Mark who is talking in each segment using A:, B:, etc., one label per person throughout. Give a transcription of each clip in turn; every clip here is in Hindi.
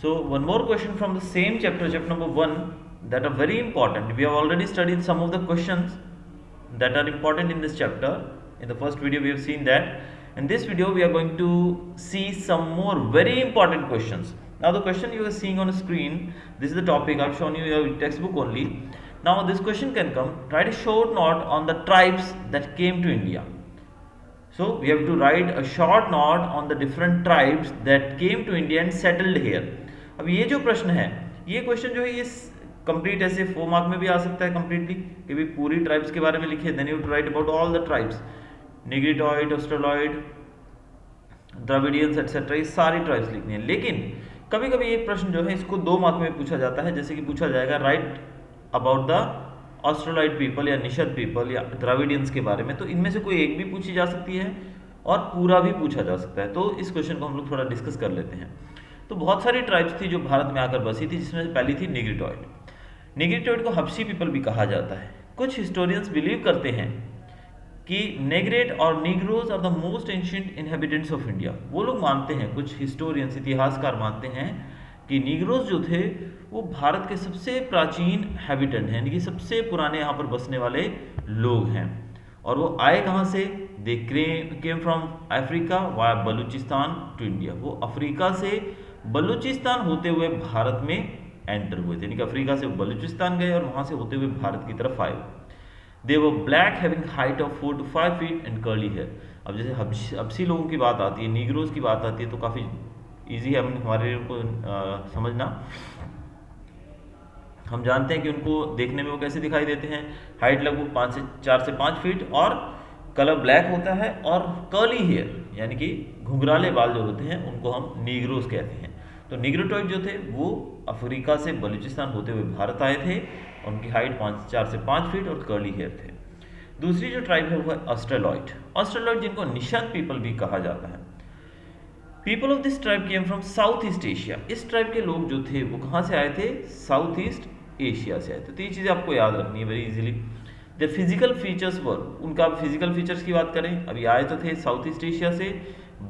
A: So one more question from the same chapter, chapter number 1, that are very important. We have already studied some of the questions that are important in this chapter. In the first video we have seen that. In this video we are going to see some more very important questions. Now the question you are seeing on the screen, this is the topic. I have shown you your textbook only. Now this question can come, write a short note on the tribes that came to India. So we have to write a short note on the different tribes that came to India and settled here. अब ये जो प्रश्न है, ये क्वेश्चन जो है ये कंप्लीट ऐसे 4 मार्क में भी आ सकता है कंप्लीटली कि भी पूरी ट्राइब्स के बारे में लिखिए. Then you to write about all the tribes, Negritoid, Australoid, Dravidians et cetera, ये सारी ट्राइब्स लिखनी है. लेकिन कभी कभी ये प्रश्न जो है इसको 2 मार्क में पूछा जाता है. जैसे कि पूछा जाएगा right about the Australoid people या निषद पीपल या द्रविडियंस के बारे में. तो इनमें से कोई एक भी पूछी जा सकती है और पूरा भी पूछा जा सकता है. तो इस क्वेश्चन को हम लोग थोड़ा डिस्कस कर लेते हैं. तो बहुत सारी ट्राइब्स थी जो भारत में आकर बसी थी, जिसमें से पहली थी निग्रिटॉइड. निग्रिटॉइड को हबशी पीपल भी कहा जाता है. कुछ हिस्टोरियंस बिलीव करते हैं कि नेग्रेट और negroes are the most ancient inhabitants of India. वो लोग मानते हैं, कुछ हिस्टोरियंस इतिहासकार मानते हैं कि नीग्रोज जो थे वो भारत के सबसे प्राचीन हैबिटेंट हैं, यानी कि सबसे पुराने यहाँ पर बसने वाले लोग हैं. और वो आए कहाँ से? They came from Africa via Balochistan to India. वो अफ्रीका से बलूचिस्तान होते हुए भारत में एंटर हुए थे, यानी कि अफ्रीका से बलूचिस्तान गए और वहाँ से होते हुए भारत की तरफ आए. दे वो black having height of 4 to 5 feet and curly hair. अब जैसे हबशी लोगों की बात आती है, नीग्रोज की बात आती है, तो काफ़ी ईजी है हमारे को समझना. हम जानते हैं कि उनको देखने में वो कैसे दिखाई देते हैं. हाइट लगभग 4 से 5 फीट और कलर ब्लैक होता है और कर्ली हेयर यानी कि घुंघराले बाल जो होते हैं उनको हम नीग्रोज कहते हैं. तो निग्रोटॉइड जो थे वो अफ्रीका से बलूचिस्तान होते हुए भारत आए थे. उनकी हाइट 4 से 5 फीट और कर्ली हेयर थे. दूसरी जो ट्राइब है वो है ऑस्ट्रेलॉइड. ऑस्ट्रेलॉइड जिनको निषद पीपल भी कहा जाता है. People of this tribe came from south east Asia. इस ट्राइब के लोग जो थे वो कहाँ से आए थे? साउथ ईस्ट एशिया से आए थे. तो ये चीज़ें आपको याद रखनी है very easily. The physical features were, उनका फिजिकल फीचर्स की बात करें, अभी आए तो थे साउथ ईस्ट एशिया से.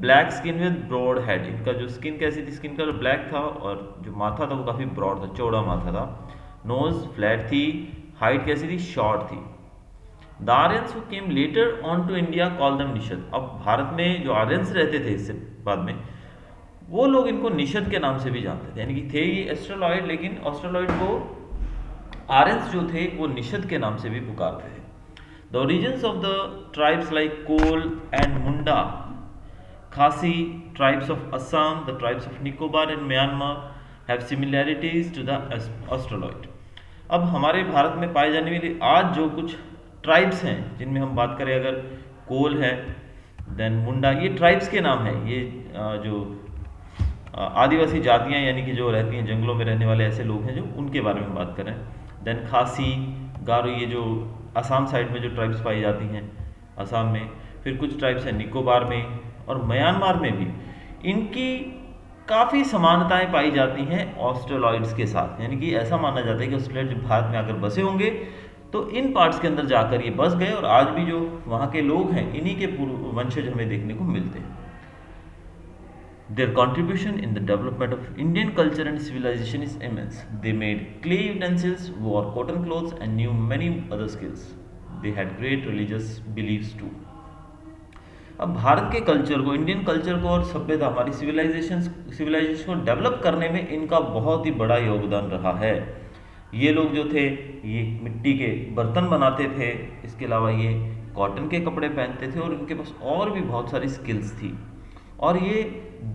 A: Black skin with broad head. इनका जो स्किन कैसी थी? स्किन कलर ब्लैक था और जो माथा था वो काफ़ी ब्रॉड था, चौड़ा माथा था. नोज फ्लैट थी. हाइट कैसी थी? शॉर्ट थी. The Aryans who came later on to India call them Nishad. अब भारत में जो आर्यंस रहते थे इससे बाद में, वो लोग इनको निषद के नाम से भी जानते थे. यानी कि थे ये ऑस्ट्रेलॉइड, लेकिन ऑस्ट्रेलॉइड को आर्यंस जो थे वो निषद के नाम से भी पुकारते थे. The origins of the tribes like Kol and Munda, Khasi, tribes of Assam, the tribes of Nicobar and Myanmar have similarities to the Australoid. अब हमारे भारत में पाए जाने वाली आज जो कुछ ट्राइब्स हैं, जिनमें हम बात करें अगर कोल है, देन मुंडा, ये ट्राइब्स के नाम है. ये जो आदिवासी जातियां यानी कि जो रहती हैं जंगलों में रहने वाले ऐसे लोग हैं जो, उनके बारे में बात करें. देन खासी, गारो, ये जो असम साइड में जो ट्राइब्स पाई जाती हैं असम में. फिर कुछ ट्राइब्स हैं निकोबार में और म्यांमार में भी. इनकी काफ़ी समानताएं पाई जाती हैं ऑस्ट्रेलॉइड्स के साथ. यानी कि ऐसा माना जाता है कि ऑस्ट्रेलॉइड जब भारत में आकर बसे होंगे तो इन पार्ट्स के अंदर जाकर ये बस गए और आज भी जो वहाँ के लोग हैं इन्हीं के वंशज हमें देखने को मिलते हैं. Their contribution in the development of Indian culture and civilization is immense. They made clay utensils, wore cotton clothes and knew many other skills. They had great religious beliefs too. अब भारत के कल्चर को, इंडियन कल्चर को और सभ्यता, हमारी सिविलाइजेशन को डेवलप करने में इनका बहुत ही बड़ा योगदान रहा है. ये लोग जो थे ये मिट्टी के बर्तन बनाते थे. इसके अलावा ये कॉटन के कपड़े पहनते थे और इनके पास और भी बहुत सारी स्किल्स थी. और ये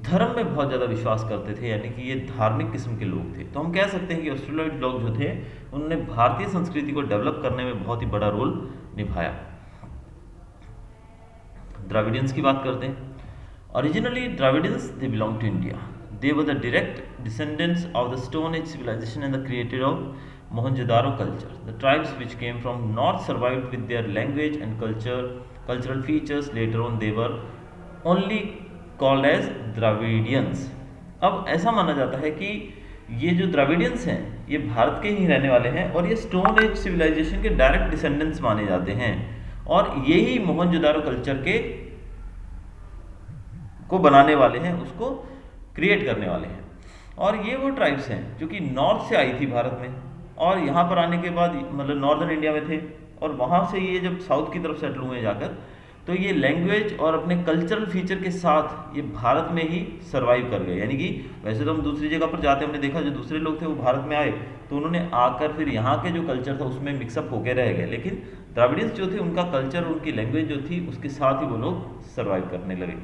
A: धर्म में बहुत ज़्यादा विश्वास करते थे, यानी कि ये धार्मिक किस्म के लोग थे. तो हम कह सकते हैं कि ऑस्ट्रेलॉइड लोग जो थे उन्होंने भारतीय संस्कृति को डेवलप करने में बहुत ही बड़ा रोल निभाया. द्रविडियंस की बात करते हैं. Originally Dravidians they belong to India. They were the direct descendants of the stone age civilisation and the creator of Mohenjodaro culture. The tribes which came from north survived with their language and cultural features. Later on they were only called as Dravidians. अब ऐसा माना जाता है कि ये जो द्रविडियंस हैं ये भारत के ही रहने वाले हैं और ये स्टोन एज सिविलाइजेशन के डायरेक्ट डिसेंडेंट्स माने जाते हैं और यही मोहनजोदारो कल्चर के को बनाने वाले हैं, उसको क्रिएट करने वाले हैं. और ये वो ट्राइब्स हैं जो कि नॉर्थ से आई थी भारत में, और यहाँ पर आने के बाद मतलब नॉर्दर्न इंडिया में थे, और वहाँ से ये जब साउथ की तरफ सेटल हुए जाकर, तो ये लैंग्वेज और अपने कल्चरल फीचर के साथ ये भारत में ही सरवाइव कर गए। यानी कि वैसे तो हम दूसरी जगह पर जाते हमने देखा जो दूसरे लोग थे वो भारत में आए तो उन्होंने आकर फिर यहाँ के जो कल्चर था उसमें मिक्सअप होकर रह गए, लेकिन द्राविडियंस जो थे उनका कल्चर, उनकी लैंग्वेज जो थी उसके साथ ही वो लोग सर्वाइव करने लगे,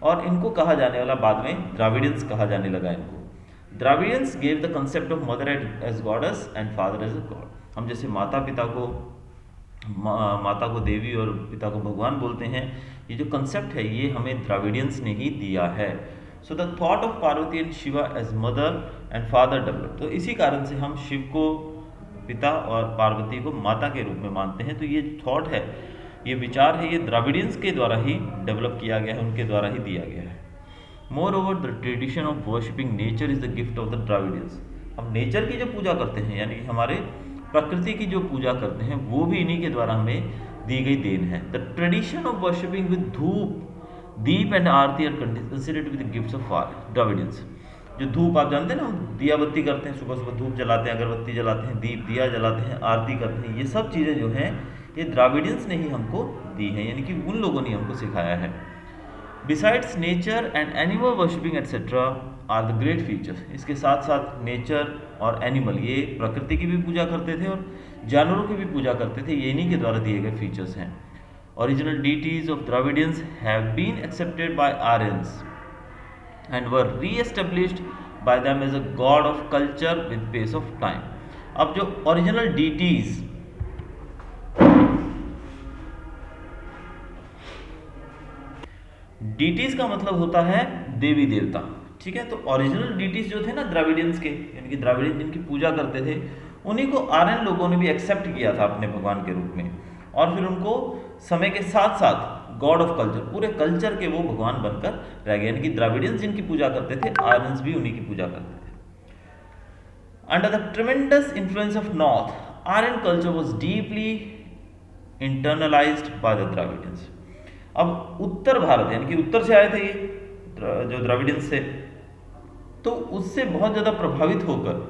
A: और इनको कहा जाने वाला बाद में द्राविडियंस कहा जाने लगा इनको। Dravidians gave the concept of mother as goddess and father as a god. हम जैसे माता पिता को माता को देवी और पिता को भगवान बोलते हैं, ये जो कंसेप्ट है ये हमें द्राविडियंस ने ही दिया है। So the thought of Parvati and Shiva as mother and father develop. तो इसी कारण से हम शिव को पिता और पार्वती को माता के रूप में मानते हैं। तो ये थॉट है, ये विचार है, ये द्राविडियंस के द्वारा ही डेवलप किया गया है, उनके द्वारा ही दिया गया है। Moreover the tradition of worshipping nature is the gift of the Dravidians. हम नेचर की जो पूजा करते हैं यानी कि हमारे प्रकृति की जो पूजा करते हैं वो भी इन्हीं के द्वारा हमें दी गई देन है। The tradition of worshipping with dhoop deep and aarti are considered with gifts of Dravidians. जो धूप आप जानते हैं ना, हम दिया बत्ती करते हैं, सुबह सुबह धूप जलाते हैं, अगरबत्ती जलाते हैं, दीप दिया जलाते हैं, आरती करते हैं, ये सब चीज़ें जो हैं ये द्राविडियंस ने ही हमको दी हैं, यानी कि उन लोगों ने हमको सिखाया है। Besides nature and animal worshipping etcetera are the great features. इसके साथ साथ नेचर और एनिमल, ये प्रकृति की भी पूजा करते थे और जानवरों की भी पूजा करते थे, ये इन्हीं के द्वारा दिए गए फीचर्स हैं। Original deities of Dravidians have been accepted by Aryans and were re-established by them as a god of culture with pace of time। अब जो ओरिजिनल डीटीज, डीटीज का मतलब होता है देवी देवता, ठीक है। तो ओरिजिनल डीटीज जो थे ना द्राविडियंस के, यानी कि द्राविडियन जिनकी पूजा करते थे, उन्हीं को आर्यन लोगों ने भी एक्सेप्ट किया था अपने भगवान के रूप में, और फिर उनको समय के साथ साथ गॉड ऑफ कल्चर, पूरे कल्चर के वो भगवान बनकर रह गए। यानी कि द्राविडियंस जिनकी पूजा करते थे, आर्यंस भी उन्हीं की पूजा करते थे। Under the tremendous influence of north, Aryan culture was deeply internalised by the Dravidians. अब उत्तर भारत यानी कि उत्तर से आए थे ये जो द्राविडियंस थे, तो उससे बहुत ज्यादा प्रभावित होकर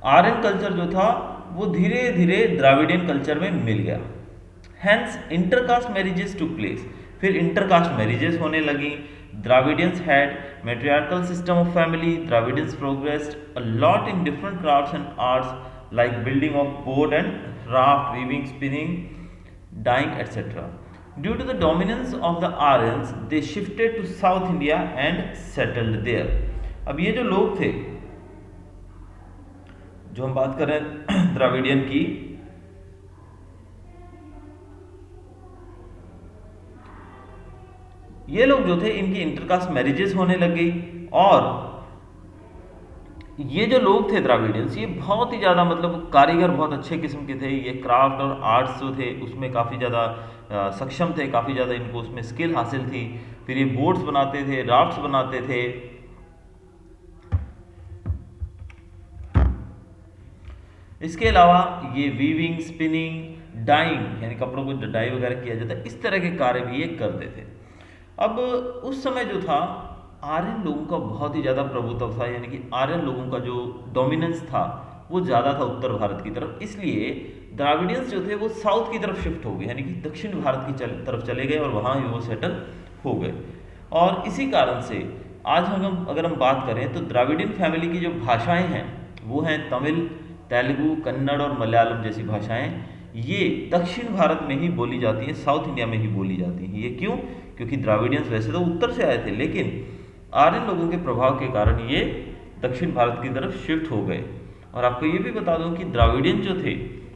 A: आर्यन कल्चर जो था वो धीरे धीरे द्राविडियन कल्चर में मिल गया। Hence intercaste marriages took place। फिर इंटरकास्ट मैरिजेस होने लगी। Dravidians had matriarchal system of family। Dravidians progressed a lot in different crafts and arts like building of boat and raft, weaving, spinning, dyeing, etc. Due to the dominance of the Aryans, they shifted to South India and settled there। अब ये जो लोग थे, जो हम बात कर रहे हैं द्राविडियन की, ये लोग जो थे इनकी इंटरकास्ट मैरिजेस होने लग गई, और ये जो लोग थे द्राविडियंस, ये बहुत ही ज़्यादा मतलब कारीगर बहुत अच्छे किस्म के थे। ये क्राफ्ट और आर्ट्स जो थे उसमें काफ़ी ज़्यादा सक्षम थे, काफ़ी ज़्यादा इनको उसमें स्किल हासिल थी। फिर ये बोट्स बनाते थे, राफ्ट्स बनाते थे। इसके अलावा ये वीविंग, स्पिनिंग, डाइंग यानी कपड़ों को डाई वगैरह किया जाता है, इस तरह के कार्य भी ये करते थे। अब उस समय जो था आर्यन लोगों का बहुत ही ज़्यादा प्रभुत्व था, यानी कि आर्यन लोगों का जो डोमिनेंस था वो ज़्यादा था उत्तर भारत की तरफ, इसलिए द्राविडियंस जो थे वो साउथ की तरफ शिफ्ट हो गए, यानी कि दक्षिण भारत की तरफ चले गए और वहाँ ही वो सेटल हो गए। और इसी कारण से आज हम अगर हम बात करें तो द्राविडियन फैमिली की जो भाषाएँ हैं वो हैं तमिल, तेलुगु, कन्नड़ और मलयालम जैसी भाषाएँ। ये दक्षिण भारत में ही बोली जाती हैं, साउथ इंडिया में ही बोली जाती हैं। ये क्यों? क्योंकि द्राविडियंस वैसे तो उत्तर से आए थे, लेकिन आर्यन लोगों के प्रभाव के कारण ये दक्षिण भारत की तरफ शिफ्ट हो गए। और आपको ये भी बता दूं कि द्राविडियन जो थे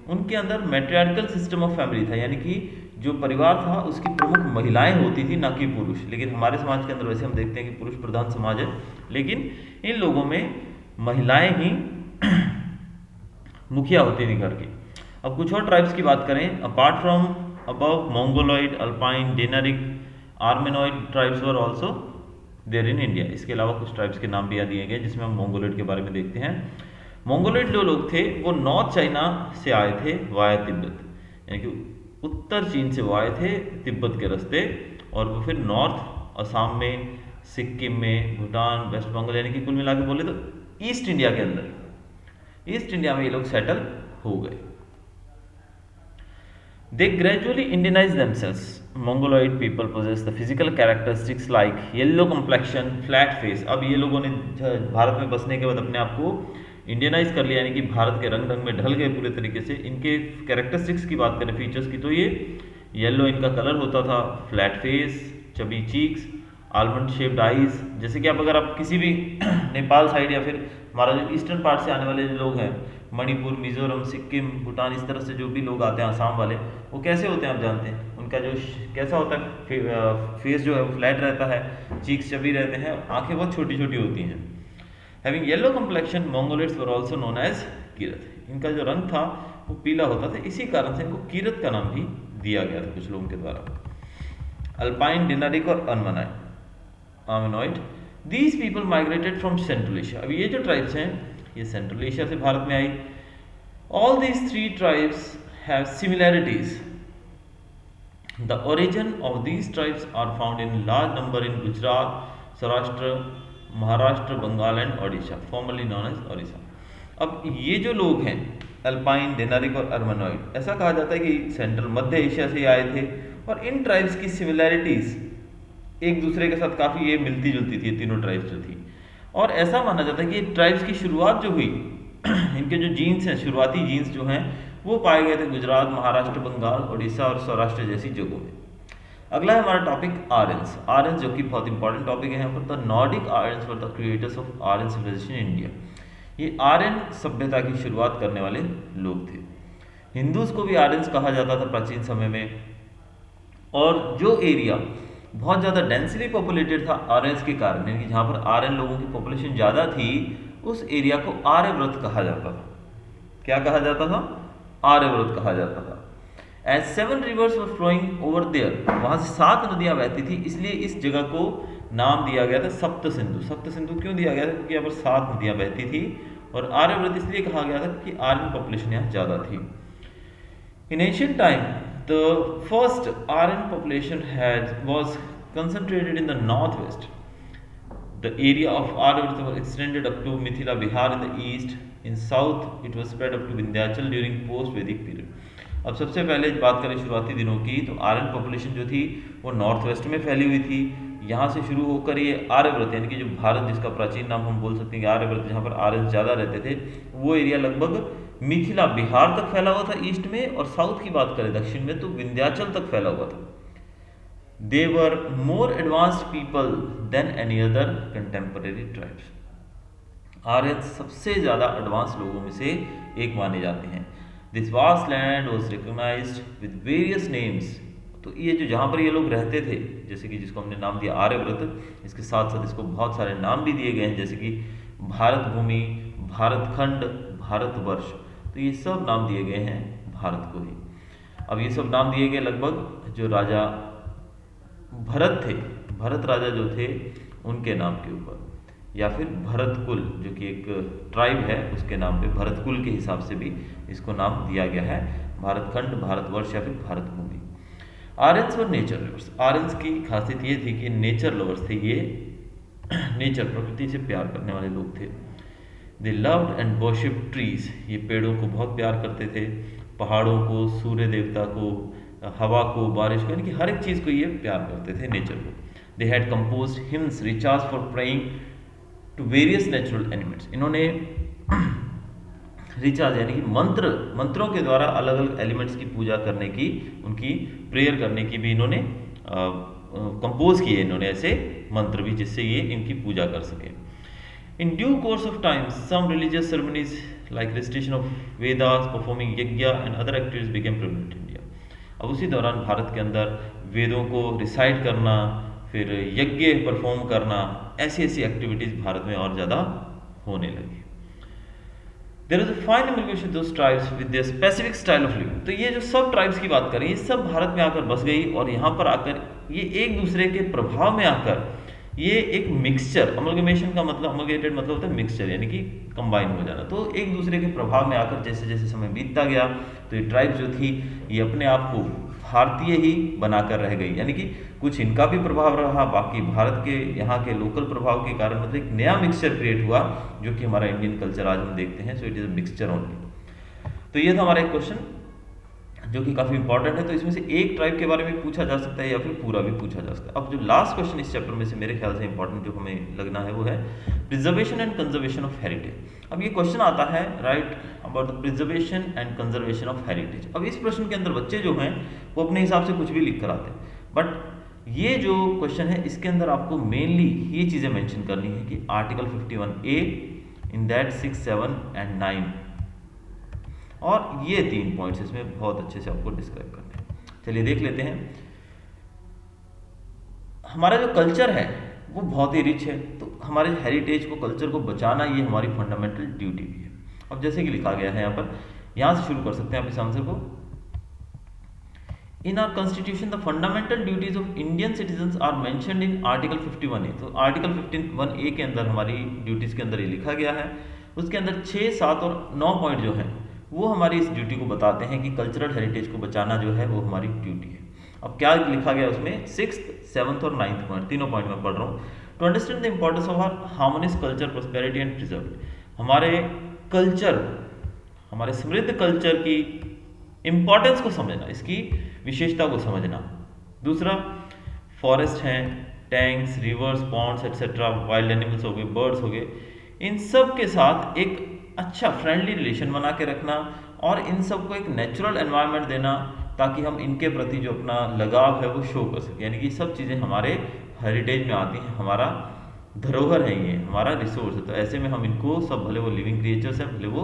A: उनके अंदर मैट्रियार्कल सिस्टम ऑफ फैमिली था, यानी कि जो परिवार था उसकी प्रमुख महिलाएं होती थी, ना कि पुरुष। लेकिन हमारे समाज के अंदर वैसे हम देखते हैं कि पुरुष प्रधान समाज है, लेकिन इन लोगों में महिलाएं ही मुखिया होती थी घर की। अब कुछ और ट्राइब्स की बात करें, apart from above Mongoloid, Alpine, Dinaric, Armenoid tribes were also there in India. इसके अलावा कुछ ट्राइब्स के नाम भी यहाँ दिए गए जिसमें हम मोंगोलॉइड के बारे में देखते हैं। मोंगोलॉइड जो लोग थे वो नॉर्थ चाइना से आए थे वाया तिब्बत, यानी कि उत्तर चीन से वो आए थे तिब्बत के रास्ते, और वो फिर नॉर्थ असम में, सिक्किम में, भूटान, वेस्ट बंगाल, यानी कि कुल मिला के बोले तो ईस्ट इंडिया के अंदर, ईस्ट इंडिया में ये लोग सेटल हो गए। They gradually Indianized themselves. Mongoloid people possess the physical characteristics like yellow complexion, flat face. अब ये लोगों ने भारत में बसने के बाद अपने आप को इंडियनाइज कर लिया, यानी कि भारत के रंग ढंग में ढल गए पूरे तरीके से। इनके कैरेक्टरिस्टिक्स की बात करें, फीचर्स की, तो ये येलो इनका कलर होता था, flat face, chubby cheeks, almond shaped eyes. जैसे कि आप अगर आप किसी भी नेपाल साइड या फिर हमारा जो ईस्टर्न पार्ट से आने वाले जो लोग हैं, मणिपुर, मिजोरम, सिक्किम, भूटान, इस तरह से जो भी लोग आते हैं, आसाम वाले, वो कैसे होते हैं आप जानते हैं। उनका जो कैसा होता है, फेस जो है वो फ्लैट रहता है, चीक्स चबी रहते हैं, आंखें बहुत छोटी छोटी होती हैं। Having yellow complexion, Mongoloids were also known as Kirat. इनका जो रंग था वो पीला होता था, इसी कारण से इनको किरत का नाम भी दिया गया था कुछ लोगों के द्वारा। अल्पाइन, डिनरिक और Armenoid, these people migrated from central Asia. अब ये जो ट्राइब्स हैं ये सेंट्रल एशिया से भारत में आई। All these three tribes have similarities. The origin of these tribes are found in large number in Gujarat, Saurashtra, Maharashtra, Bengal and Odisha, formerly known as Odisha. अब ये जो लोग हैं अल्पाइन, डेनारिक और अर्मेनॉइड, ऐसा कहा जाता है कि सेंट्रल मध्य एशिया से आए थे, और इन ट्राइब्स की सिमिलैरिटीज एक दूसरे के साथ काफ़ी ये मिलती जुलती थी, तीनों ट्राइब्स जो थी। और ऐसा माना जाता है कि ट्राइब्स की शुरुआत जो हुई इनके जो जीन्स हैं, शुरुआती जीन्स जो हैं, वो पाए गए थे गुजरात, महाराष्ट्र, बंगाल, उड़ीसा और सौराष्ट्र जैसी जगहों में। अगला है हमारा टॉपिक आर्यंस। आर्यंस जो कि बहुत इंपॉर्टेंट टॉपिक है यहाँ पर। The Nordic Aryans were the creators of Aryan civilisation in India. ये आर्यन सभ्यता की शुरुआत करने वाले लोग थे। हिंदूज को भी आर्यंस कहा जाता था प्राचीन समय में। और जो एरिया बहुत ज़्यादा डेंसली पॉपुलेटेड था आर्यंस के कारण, यानी कि जहाँ पर आर्यन लोगों की पॉपुलेशन ज़्यादा थी, उस एरिया को आर्यव्रत कहा जाता था। क्या कहा जाता था? आर्यव्रत कहा जाता था। As 7 rivers were flowing over there, वहाँ से 7 नदियाँ बहती थी, इसलिए इस जगह को नाम दिया गया था सप्त सिंधु। सप्त सिंधु क्यों दिया गया था? क्योंकि यहाँ पर 7 नदियाँ बहती थी। और आर्यव्रत इसलिए कहा गया था क्योंकि आर्यन पॉपुलेशन यहाँ ज़्यादा थी। इन ancient time the first Aryan population was concentrated in the northwest. The area of Aryavarta was extended up to Mithila, Bihar in the east. In south, it was spread up to Vindhyachal during post-Vedic period. अब सबसे पहले बात करें शुरुआती दिनों की, तो आर्यन पॉपुलेशन जो थी वो नॉर्थ वेस्ट में फैली हुई थी। यहाँ से शुरू होकर ये आर्यव्रत, यानी कि जो भारत जिसका प्राचीन नाम हम बोल सकते हैं कि आर्यव्रत, जहाँ पर आर्यन ज़्यादा रहते थे, वो एरिया लगभग मिथिला, बिहार तक फैला हुआ था ईस्ट में, और साउथ की बात करें दक्षिण में तो विंध्याचल तक फैला हुआ था। They were more advanced people than any other contemporary tribes. Aryan सबसे ज़्यादा एडवांस लोगों में से एक माने जाते हैं। This vast land was recognised with various names. तो ये जो जहाँ पर ये लोग रहते थे, जैसे कि जिसको हमने नाम दिया आर्यव्रत, इसके साथ साथ इसको बहुत सारे नाम भी दिए गए हैं, जैसे कि भारत भूमि, भारत खंड, भारतवर्ष। तो ये सब नाम दिए गए हैं भारत को ही। अब ये सब नाम दिए गए लगभग जो राजा भरत थे, भरत राजा जो थे उनके नाम के ऊपर, या फिर भरतकुल जो कि एक ट्राइब है उसके नाम पे भरतकुल के हिसाब से भी इसको नाम दिया गया है, भारतखंड, भारतवर्ष या फिर भारत भूमि। आर्यंस और नेचर लवर्स। आर्यंस की खासियत ये थी कि नेचर लवर्स थे, ये नेचर, प्रकृति से प्यार करने वाले लोग थे। They loved and worship trees. ये पेड़ों को बहुत प्यार करते थे, पहाड़ों को, सूर्य देवता को, हवा को, बारिश को, यानी कि हर एक चीज़ को ये प्यार करते थे, नेचर को। दे हैड कंपोज्ड हिम्स रिचार्ज for praying to various natural elements. इन्होंने रिचार्ज यानी कि मंत्रों के द्वारा अलग अलग एलिमेंट्स की पूजा करने की, उनकी प्रेयर करने की भी इन्होंने कंपोज किए, इन्होंने ऐसे मंत्र भी, जिससे ये इनकी पूजा कर सके। In due course of time, some religious ceremonies like recitation of Vedas, performing yajna and other activities became prevalent in India. अब उसी दौरान भारत के अंदर वेदों को रिसाइट करना, फिर यज्ञ परफॉर्म करना, ऐसी ऐसी एक्टिविटीज़ भारत में और ज़्यादा होने लगी। There is a fine amalgamation of those tribes with their specific style of living. तो ये जो सब ट्राइब्स की बात करें, ये सब भारत में आकर बस गई, और यहाँ पर आकर ये एक दूसरे के प्रभाव में आकर ये एक मिक्सचर, अमलगमेशन का मतलब, अमलगेटेड मतलब होता है मिक्सचर, यानी कि कंबाइन हो जाना। तो एक दूसरे के प्रभाव में आकर जैसे जैसे समय बीतता गया, तो ये ट्राइब्स जो थी ये अपने आप को भारतीय ही बनाकर रह गई, यानी कि कुछ इनका भी प्रभाव रहा, बाकी भारत के यहाँ के लोकल प्रभाव के कारण मतलब एक नया मिक्सचर क्रिएट हुआ जो कि हमारा इंडियन कल्चर आज हम देखते हैं। So it is a mixture only. तो ये था हमारा एक क्वेश्चन जो कि काफ़ी इंपॉर्टेंट है। तो इसमें से एक ट्राइब के बारे में पूछा जा सकता है या फिर पूरा भी पूछा जा सकता है। अब जो लास्ट क्वेश्चन इस चैप्टर में से मेरे ख्याल से इंपॉर्टेंट जो हमें लगना है वो है preservation and conservation of heritage. अब ये क्वेश्चन आता है right about the preservation and conservation of heritage. अब इस प्रश्न के अंदर बच्चे जो हैं वो अपने हिसाब से कुछ भी लिख कर आते हैं, बट ये जो क्वेश्चन है इसके अंदर आपको मेनली ये चीज़ें मेंशन करनी है कि article 51A in that 6, 7 and 9 और ये 3 पॉइंट्स इसमें बहुत अच्छे से आपको डिस्क्राइब करने हैं। चलिए देख लेते हैं। हमारा जो कल्चर है वो बहुत ही रिच है, तो हमारे हेरिटेज को, कल्चर को बचाना ये हमारी फंडामेंटल ड्यूटी भी है। अब जैसे कि लिखा गया है यहाँ पर, यहाँ से शुरू कर सकते हैं आप इस आंसर को। In our constitution the fundamental duties of Indian citizens are mentioned in article 51A। तो आर्टिकल 51A के अंदर हमारी ड्यूटीज के अंदर ये लिखा गया है। उसके अंदर 6, 7 और 9 पॉइंट जो हैं वो हमारी इस ड्यूटी को बताते हैं कि कल्चरल हेरिटेज को बचाना जो है वो हमारी ड्यूटी है। अब क्या लिखा गया उसमें, 6th, 7th और 9th पॉइंट, तीनों पॉइंट में पढ़ रहा हूँ। To understand the importance of our harmonious culture, prosperity and preserve. हमारे कल्चर, हमारे समृद्ध कल्चर की इंपॉर्टेंस को समझना, इसकी विशेषता को समझना। दूसरा, फॉरेस्ट हैं, tanks, rivers, ponds etcetera, wild animals हो गए, बर्ड्स हो गए, इन सब के साथ एक अच्छा फ्रेंडली रिलेशन बना के रखना और इन सबको एक नेचुरल एनवायरनमेंट देना ताकि हम इनके प्रति जो अपना लगाव है वो शो कर सकें। यानी कि सब चीज़ें हमारे हेरिटेज में आती हैं, हमारा धरोहर है, ये हमारा रिसोर्स है। तो ऐसे में हम इनको सब, भले वो लिविंग क्रिएचर्स हैं, भले वो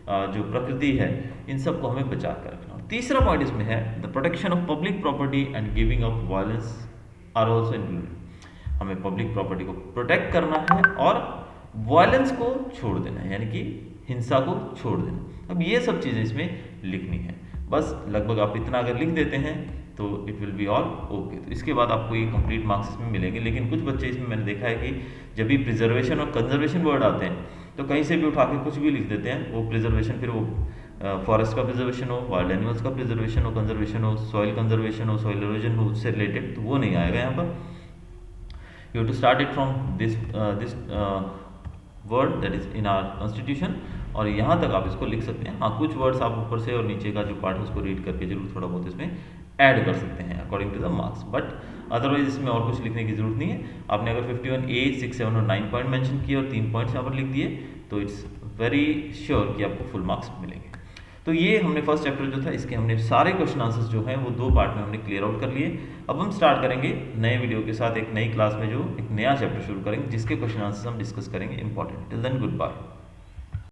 A: जो प्रकृति है, इन सबको हमें बचा कर रखना। तीसरा पॉइंट इसमें है the protection of public property and giving of violence are also included. हमें पब्लिक प्रॉपर्टी को प्रोटेक्ट करना है और वायलेंस को छोड़ देना है, यानी कि हिंसा को छोड़ देना। अब ये सब चीज़ें इसमें लिखनी है। बस लगभग आप इतना अगर लिख देते हैं तो it will be all okay. तो इसके बाद आपको ये कंप्लीट मार्क्स इसमें मिलेंगे। लेकिन कुछ बच्चे इसमें मैंने देखा है कि जब भी प्रिजर्वेशन और कंजर्वेशन वर्ड आते हैं तो कहीं से भी उठा के कुछ भी लिख देते हैं। वो प्रिजर्वेशन, फिर वो फॉरेस्ट का प्रिजर्वेशन हो, वाइल्ड एनिमल्स का प्रिजर्वेशन हो, कंजर्वेशन हो, सॉइल कंजर्वेशन हो, सॉइल इरोजन हो, उससे रिलेटेड, तो वो नहीं आएगा यहाँ पर। You have to start it from this word that is in our constitution, और यहाँ तक आप इसको लिख सकते हैं। हाँ, कुछ वर्ड्स आप ऊपर से और नीचे का जो पार्ट है उसको रीड करके जरूर थोड़ा बहुत इसमें ऐड कर सकते हैं according to the marks, but otherwise इसमें और कुछ लिखने की जरूरत नहीं है। आपने अगर 51A, 6, 7 और 9 पॉइंट मेंशन किए और 3 पॉइंट्स यहाँ पर लिख दिए तो इट्स वेरी श्योर कि आपको फुल मार्क्स मिलेंगे। तो ये हमने फर्स्ट चैप्टर जो था इसके हमने सारे क्वेश्चन आंसर्स जो हैं वो 2 पार्ट में हमने क्लियर आउट कर लिए। अब हम स्टार्ट करेंगे नए वीडियो के साथ, एक नई क्लास में जो एक नया चैप्टर शुरू करेंगे जिसके क्वेश्चन आंसर्स हम डिस्कस करेंगे important. Till then good bye.